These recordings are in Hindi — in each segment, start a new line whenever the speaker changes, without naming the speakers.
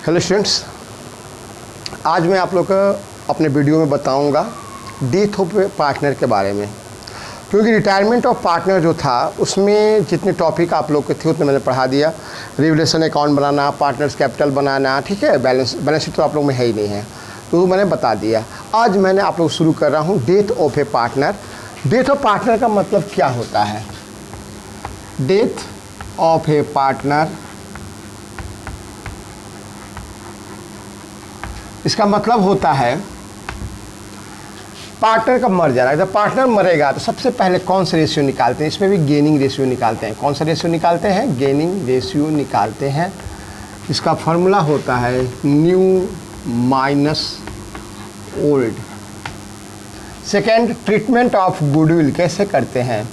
हेलो स्टूडेंट्स, आज मैं आप लोग को अपने वीडियो में बताऊंगा डेथ ऑफ पार्टनर के बारे में। क्योंकि रिटायरमेंट ऑफ पार्टनर जो था उसमें जितने टॉपिक आप लोग के थे उतने मैंने पढ़ा दिया। रिवोल्यूशन अकाउंट बनाना, पार्टनर्स कैपिटल बनाना, ठीक है, बैलेंस शीट तो आप लोग में है ही नहीं है, तो मैंने बता दिया। आज मैंने आप लोग शुरू कर रहा हूँ death of A partner. Death of partner का मतलब क्या होता है? डेथ ऑफ ए पार्टनर, इसका मतलब होता है पार्टनर का मर जाना। जब पार्टनर मरेगा तो सबसे पहले कौन सा रेशियो निकालते हैं? इसमें भी गेनिंग रेशियो निकालते हैं। कौन सा रेशियो निकालते हैं? गेनिंग रेशियो निकालते हैं। इसका फॉर्मूला होता है new minus old. Second, treatment of goodwill कैसे करते हैं?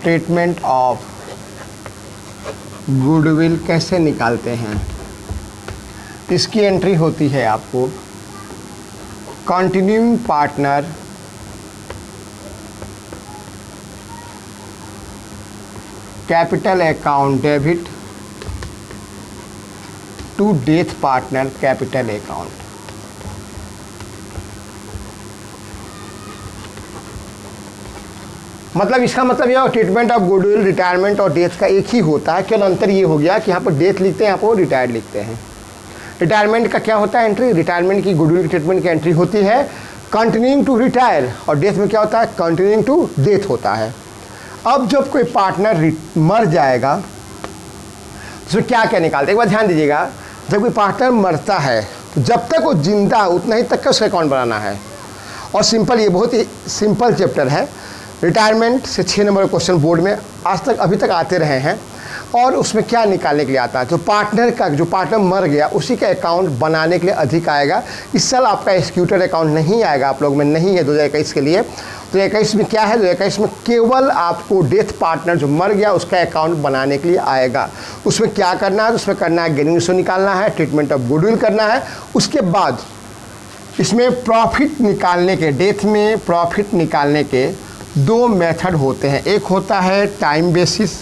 ट्रीटमेंट ऑफ गुडविल कैसे निकालते हैं? इसकी एंट्री होती है आपको continuing partner capital account debit to death partner capital account. मतलब इसका मतलब यह ट्रीटमेंट ऑफ गुडविल, रिटायरमेंट और डेथ का एक ही होता है। केवल अंतर ये हो गया कि यहाँ पर डेथ लिखते हैं, यहाँ पर रिटायर्ड लिखते हैं। रिटायरमेंट का क्या होता है एंट्री? रिटायरमेंट की गुडविल की ट्रीटमेंट की एंट्री होती है कंटिन्यूइंग टू रिटायर, और डेथ में क्या होता है? कंटिन्यूइंग टू डेथ होता है। अब जब कोई पार्टनर मर जाएगा तो क्या क्या निकालते हैं? एक बार ध्यान दीजिएगा, जब कोई पार्टनर मरता है तो जब तक वो जिंदा है उतना ही तक का उसका अकाउंट बनाना है। और सिंपल, ये बहुत ही सिंपल चैप्टर है। रिटायरमेंट से 6 नंबर क्वेश्चन बोर्ड में आज तक अभी तक आते रहे हैं। और उसमें क्या निकालने के लिए आता है? तो पार्टनर का, जो पार्टनर मर गया उसी का अकाउंट बनाने के लिए अधिक आएगा। इस साल आपका एक्सिक्यूटर अकाउंट नहीं आएगा, आप लोग में नहीं है 2021 के लिए। तो 2021 में क्या है? 2021 में केवल आपको डेथ पार्टनर जो मर गया उसका अकाउंट बनाने के लिए आएगा। उसमें क्या करना है? उसमें करना है गेनिंग रेशियो निकालना है, ट्रीटमेंट ऑफ गुडविल करना है। उसके बाद इसमें प्रॉफिट निकालने के, डेथ में प्रॉफिट निकालने के 2 मेथड होते हैं। एक होता है टाइम बेसिस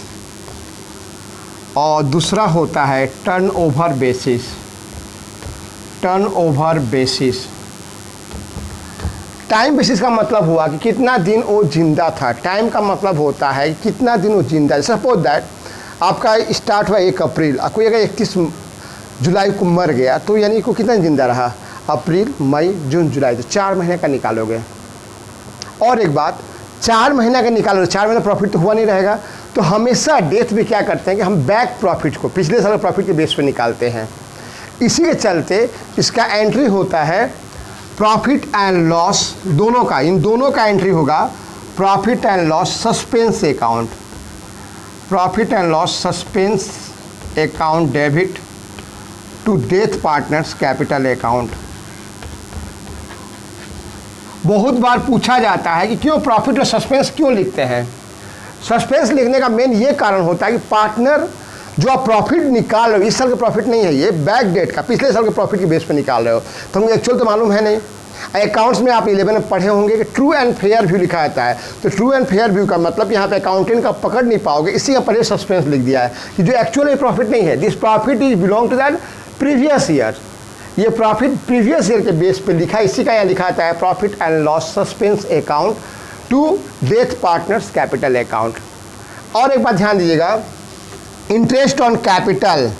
और दूसरा होता है turnover basis. Turnover basis, time basis का मतलब हुआ कि कितना दिन वो जिंदा था। टाइम का मतलब होता है कितना दिन वो जिंदा है। सपोज दैट आपका स्टार्ट हुआ 1 अप्रैल, कोई अगर 31 जुलाई को मर गया तो यानी को कितना जिंदा रहा? अप्रैल, मई, जून, जुलाई, तो 4 महीने का निकालोगे। और एक बात, 4 महीना का निकालोगे, 4 महीना प्रॉफिट तो हुआ नहीं रहेगा। तो हमेशा डेथ में क्या करते हैं कि हम बैक प्रॉफिट को, पिछले साल प्रॉफिट के बेस पे निकालते हैं। इसी के चलते इसका एंट्री होता है प्रॉफिट एंड लॉस, दोनों का, इन दोनों का एंट्री होगा profit and loss suspense account. Profit and loss suspense account debit to death partners capital account. बहुत बार पूछा जाता है कि क्यों प्रॉफिट और सस्पेंस क्यों लिखते हैं? सस्पेंस लिखने का मेन ये कारण होता है कि पार्टनर जो आप प्रॉफिट निकाल रहे हो, इस साल का प्रॉफिट नहीं है, ये बैक डेट का, पिछले साल के प्रॉफिट के बेस पे निकाल रहे हो, तो हमको एक्चुअल तो मालूम है नहीं। अकाउंट्स में आप 11 में पढ़े होंगे कि ट्रू एंड फेयर व्यू लिखा जाता है। तो ट्रू एंड फेयर व्यू का मतलब यहाँ पे अकाउंटेंट का पकड़ नहीं पाओगे, इसी का पहले सस्पेंस लिख दिया है कि जो एक्चुअल प्रॉफिट नहीं है, this profit is belong to that previous year. ये प्रॉफिट प्रीवियस ईयर के बेस पे लिखा है, इसी का यहाँ लिखा जाता है profit and loss suspense account to death partners capital account. और एक बात ध्यान दीजिएगा, interest on capital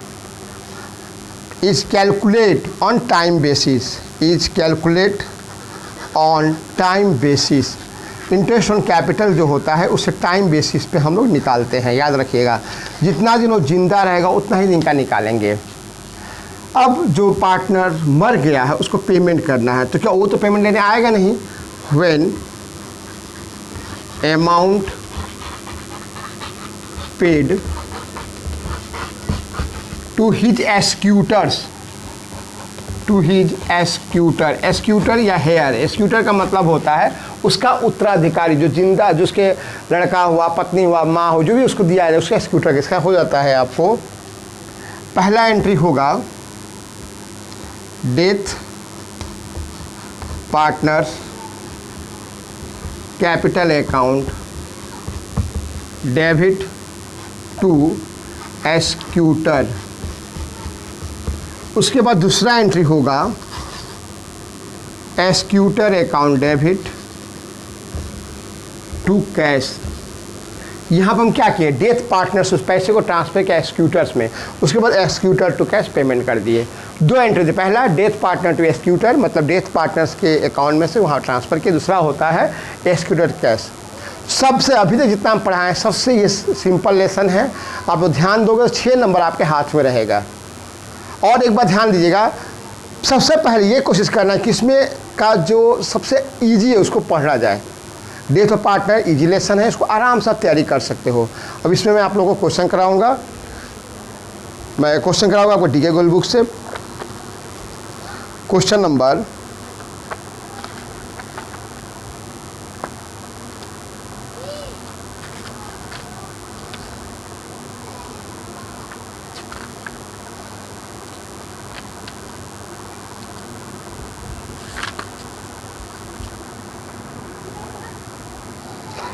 is calculate on time basis, is calculate on time basis. Interest on capital जो होता है उसे टाइम बेसिस पे हम लोग निकालते हैं, याद रखिएगा। जितना दिन वो जिंदा रहेगा उतना ही दिन का निकालेंगे। अब जो पार्टनर मर गया है उसको पेमेंट करना है, तो क्या वो तो पेमेंट लेने आएगा नहीं? When amount paid to his executors, to his executor, executor या हेयर। एक्सिक्यूटर का मतलब होता है उसका उत्तराधिकारी, जो जिंदा, जो उसके लड़का हुआ, पत्नी हुआ, माँ हो, जो भी उसको दिया जाए उसका एक्सिक्यूटर किसका हो जाता है? आपको पहला एंट्री होगा death partners capital account debit to executor उसके बाद दूसरा एंट्री होगा executor account debit to cash. यहाँ पर हम क्या किए, डेथ पार्टनर्स उस पैसे को ट्रांसफर किया एक्सक्यूटर्स में, उसके बाद एक्सक्यूटर टू कैश पेमेंट कर दिए। दो एंट्री थे, पहला डेथ पार्टनर टू एक्सक्यूटर, मतलब डेथ पार्टनर्स के अकाउंट में से वहाँ ट्रांसफ़र किया, दूसरा होता है एक्सक्यूटर कैश। सबसे अभी तक जितना हम पढ़ाएं सबसे ये सिंपल लेसन है, आप ध्यान दोगे तो 6 नंबर आपके हाथ में रहेगा। और एक बार ध्यान दीजिएगा, सबसे पहले ये कोशिश करना कि इसमें का जो सबसे ईजी है उसको पढ़ा जाए। Death of partner easy lesson है, इसको आराम से तैयारी कर सकते हो। अब इसमें मैं आप लोगों को क्वेश्चन कराऊंगा, मैं क्वेश्चन कराऊंगा आपको डीके गोल्ड बुक से। क्वेश्चन नंबर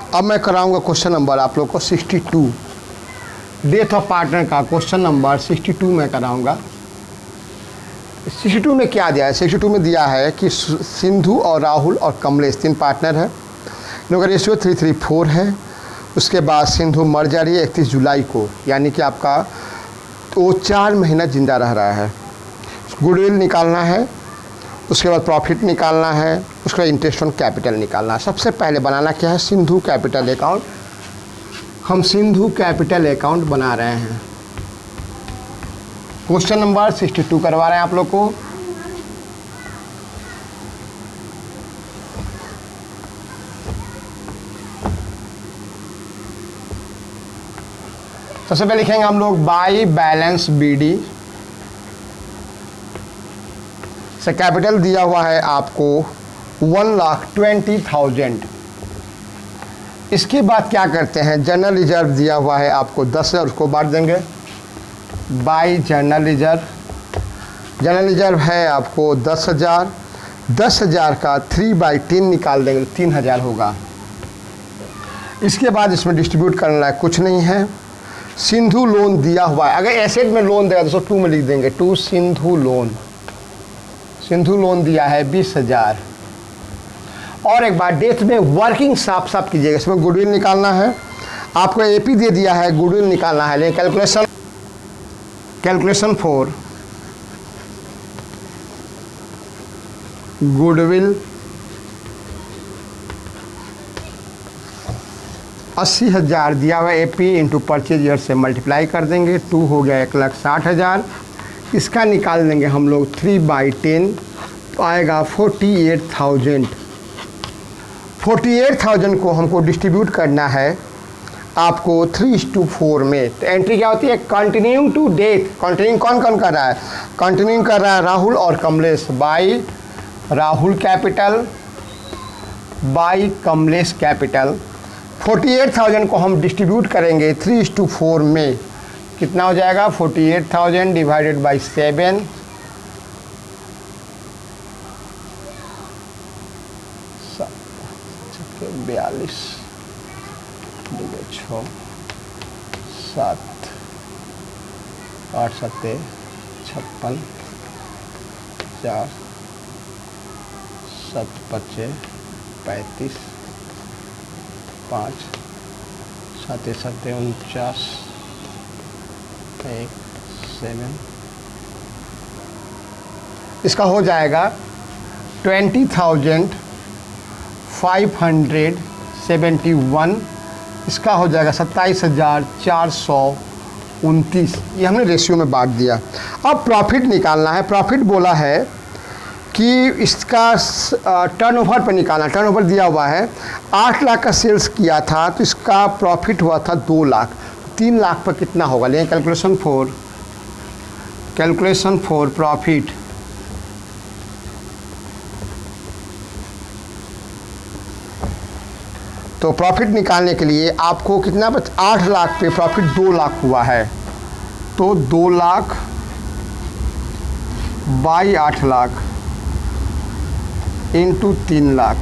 अब मैं कराऊंगा क्वेश्चन नंबर आप लोग को 62, डेथ ऑफ पार्टनर का क्वेश्चन नंबर 62 में कराऊंगा। 62 में क्या दिया है, 62 में दिया है कि सिंधु और राहुल और कमलेश 3 पार्टनर है, इन लोगों का रेशियो 3:4 है। उसके बाद सिंधु मर जा रही है 31 जुलाई को, यानी कि आपका वो 4 महीना जिंदा रह रहा है। गुडविल निकालना है, उसके बाद प्रॉफिट निकालना है, उसके बाद इंटरेस्ट ऑन कैपिटल निकालना है। सबसे पहले बनाना क्या है, सिंधु कैपिटल अकाउंट। हम सिंधु कैपिटल अकाउंट बना रहे हैं। क्वेश्चन नंबर 62 करवा रहे हैं आप लोग को। सबसे पहले लिखेंगे हम लोग बाई बैलेंस बीडी से कैपिटल दिया हुआ है आपको 1,20,000। इसके बाद क्या करते हैं, जनरल रिजर्व दिया हुआ है आपको 10,000, उसको बांट देंगे by general reserve. General reserve है आपको 10,000, 10,000 का 3/10 निकाल देंगे, 3,000 होगा। इसके बाद इसमें डिस्ट्रीब्यूट करने लायक कुछ नहीं है। सिंधु लोन दिया हुआ है, अगर एसेट में लोन देगा तो 2 में लिख देंगे, 2 सिंधु लोन। सिंधु लोन दिया है 20,000। और एक बार डेथ में वर्किंग साफ साफ कीजिएगा, इसमें गुडविल निकालना है, आपको एपी दे दिया है, गुडविल निकालना है। लेकिन कैलकुलेशन फॉर गुडविल 80,000 दिया हुआ एपी इंटू परचेज ईयर से मल्टीप्लाई कर देंगे, 2 हो गया 1,60,000। इसका निकाल देंगे हम लोग 3/10, तो आएगा 48,000। 48,000 को हमको डिस्ट्रीब्यूट करना है आपको 3:4 में। तो एंट्री क्या होती है, कंटिन्यूइंग टू डेथ। कंटिन्यूइंग कौन कौन कर रहा है, कंटिन्यूइंग कर रहा है राहुल और Kamlesh, by Rahul capital by Kamlesh capital. 48,000 को हम डिस्ट्रीब्यूट करेंगे 3:4 में, कितना हो जाएगा 48,000 डिवाइडेड बाई 7, 42, 6, 7, 8, 7, 56, 4, 7, 5, 35, 5, 7, 7, 49, 1, 7। इसका हो जाएगा 20,571। इसका हो जाएगा 27,429। ये हमने रेशियो में बांट दिया। अब प्रॉफिट निकालना है। प्रॉफिट बोला है कि इसका टर्नओवर पर निकालना। टर्नओवर दिया हुआ है 8 लाख का सेल्स किया था, तो इसका प्रॉफिट हुआ था 2 लाख। 3 लाख पर कितना होगा, लेकिन कैलकुलेशन फॉर प्रॉफिट। तो प्रॉफिट निकालने के लिए आपको कितना 8 लाख पे प्रॉफिट 2 लाख हुआ है, तो 2 लाख बाई 8 लाख इंटू 3 लाख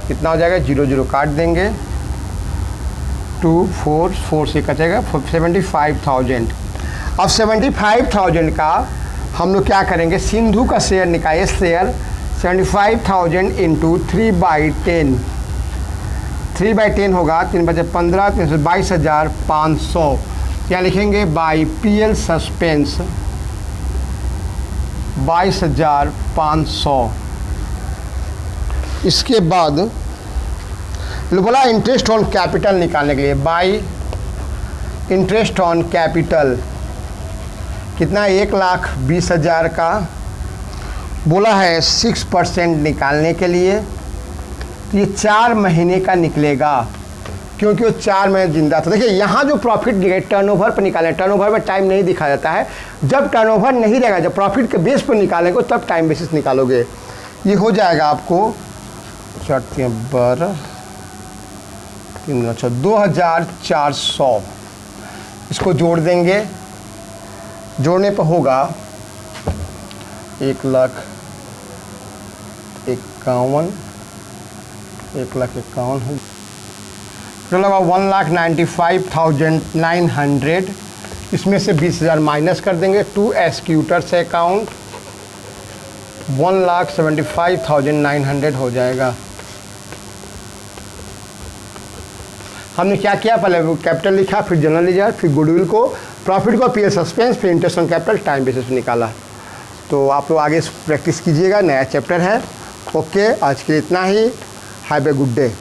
कितना हो जाएगा, 0 0 काट देंगे, 2 4 4 से कटेगा 75,000। अब 75,000 का हम लोग क्या करेंगे, सिंधु का शेयर निकालिए, शेयर 75,000 इंटू 3/10, 3/10 होगा, 3 बजे 15, 22,500, क्या लिखेंगे, बाई PL सस्पेंस 22,500। इसके बाद बोला इंटरेस्ट ऑन कैपिटल निकालने के लिए, बाई इंटरेस्ट ऑन कैपिटल कितना, 1,20,000 का बोला है 6% निकालने के लिए। तो ये 4 महीने का निकलेगा, क्योंकि वो 4 महीने जिंदा था। देखिए यहाँ जो प्रॉफिट टर्नओवर पर निकालें, टर्नओवर में टाइम नहीं दिखा जाता है, जब टर्नओवर नहीं रहेगा, जब प्रॉफिट के बेस पर निकालेंगे तब टाइम बेसिस निकालोगे। ये हो जाएगा आपको 2,400, इसको जोड़ देंगे, जोड़ने पर होगा 1,51,000, 1,51,000 तो लगा 1,95,900। इसमें से 20,000 माइनस कर देंगे टू एक्सक्यूटर्स अकाउंट, 1,75,900 हो जाएगा। हमने क्या किया, पहले कैपिटल लिखा, फिर जनरल लीजर, फिर गुडविल को, प्रॉफिट को PL सस्पेंस, फिर interest on capital time basis पे निकाला। तो आप लोग आगे प्रैक्टिस कीजिएगा, नया चैप्टर है। ओके, आज के लिए इतना ही। Have a good day.